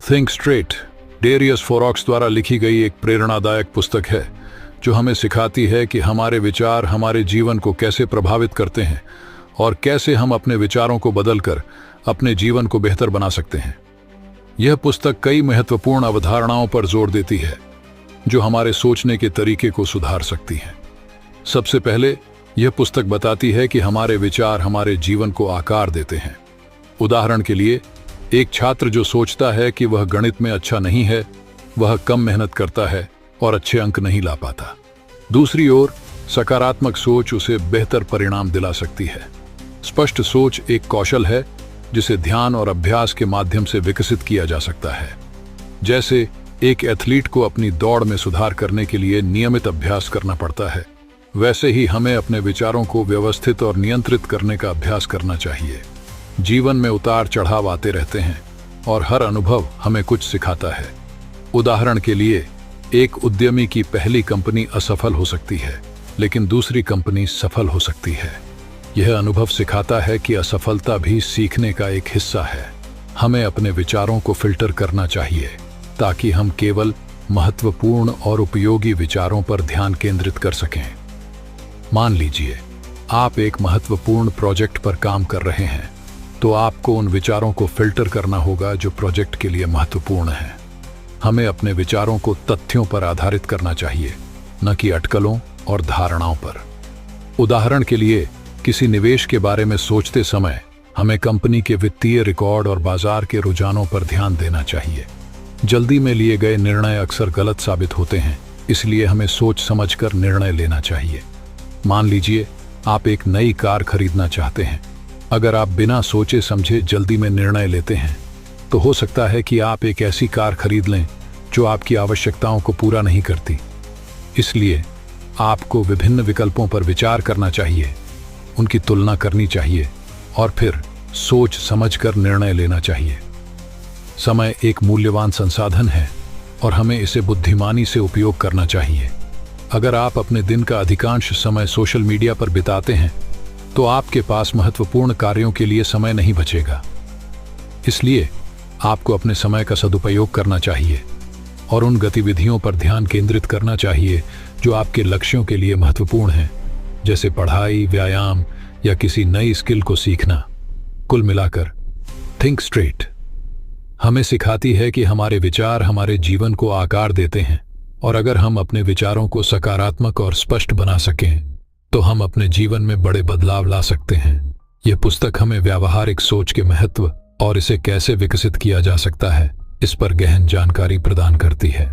Think straight Darius फोरॉक्स द्वारा लिखी गई एक प्रेरणादायक पुस्तक है जो हमें सिखाती है कि हमारे विचार हमारे जीवन को कैसे प्रभावित करते हैं और कैसे हम अपने विचारों को बदलकर अपने जीवन को बेहतर बना सकते हैं। यह पुस्तक कई महत्वपूर्ण अवधारणाओं पर जोर देती है जो हमारे सोचने के तरीके को सुधार सकती हैं। सबसे पहले यह पुस्तक बताती है कि हमारे विचार हमारे जीवन को आकार देते हैं। उदाहरण के लिए, एक छात्र जो सोचता है कि वह गणित में अच्छा नहीं है, वह कम मेहनत करता है और अच्छे अंक नहीं ला पाता। दूसरी ओर, सकारात्मक सोच उसे बेहतर परिणाम दिला सकती है। स्पष्ट सोच एक कौशल है जिसे ध्यान और अभ्यास के माध्यम से विकसित किया जा सकता है। जैसे एक एथलीट को अपनी दौड़ में सुधार करने के लिए नियमित अभ्यास करना पड़ता है, वैसे ही हमें अपने विचारों को व्यवस्थित और नियंत्रित करने का अभ्यास करना चाहिए। जीवन में उतार चढ़ाव आते रहते हैं और हर अनुभव हमें कुछ सिखाता है। उदाहरण के लिए, एक उद्यमी की पहली कंपनी असफल हो सकती है, लेकिन दूसरी कंपनी सफल हो सकती है। यह अनुभव सिखाता है कि असफलता भी सीखने का एक हिस्सा है। हमें अपने विचारों को फिल्टर करना चाहिए ताकि हम केवल महत्वपूर्ण और उपयोगी विचारों पर ध्यान केंद्रित कर सकें। मान लीजिए, आप एक महत्वपूर्ण प्रोजेक्ट पर काम कर रहे हैं, तो आपको उन विचारों को फिल्टर करना होगा जो प्रोजेक्ट के लिए महत्वपूर्ण हैं। हमें अपने विचारों को तथ्यों पर आधारित करना चाहिए, न कि अटकलों और धारणाओं पर। उदाहरण के लिए, किसी निवेश के बारे में सोचते समय हमें कंपनी के वित्तीय रिकॉर्ड और बाजार के रुझानों पर ध्यान देना चाहिए। जल्दी में लिए गए निर्णय अक्सर गलत साबित होते हैं, इसलिए हमें सोच समझकर निर्णय लेना चाहिए। मान लीजिए, आप एक नई कार खरीदना चाहते हैं। अगर आप बिना सोचे समझे जल्दी में निर्णय लेते हैं, तो हो सकता है कि आप एक ऐसी कार खरीद लें जो आपकी आवश्यकताओं को पूरा नहीं करती। इसलिए आपको विभिन्न विकल्पों पर विचार करना चाहिए, उनकी तुलना करनी चाहिए और फिर सोच समझकर निर्णय लेना चाहिए। समय एक मूल्यवान संसाधन है और हमें इसे बुद्धिमानी से उपयोग करना चाहिए। अगर आप अपने दिन का अधिकांश समय सोशल मीडिया पर बिताते हैं, तो आपके पास महत्वपूर्ण कार्यों के लिए समय नहीं बचेगा। इसलिए आपको अपने समय का सदुपयोग करना चाहिए और उन गतिविधियों पर ध्यान केंद्रित करना चाहिए जो आपके लक्ष्यों के लिए महत्वपूर्ण हैं, जैसे पढ़ाई, व्यायाम या किसी नई स्किल को सीखना। कुल मिलाकर, थिंक स्ट्रेट हमें सिखाती है कि हमारे विचार हमारे जीवन को आकार देते हैं और अगर हम अपने विचारों को सकारात्मक और स्पष्ट बना सकें, तो हम अपने जीवन में बड़े बदलाव ला सकते हैं। यह पुस्तक हमें व्यावहारिक सोच के महत्व और इसे कैसे विकसित किया जा सकता है, इस पर गहन जानकारी प्रदान करती है।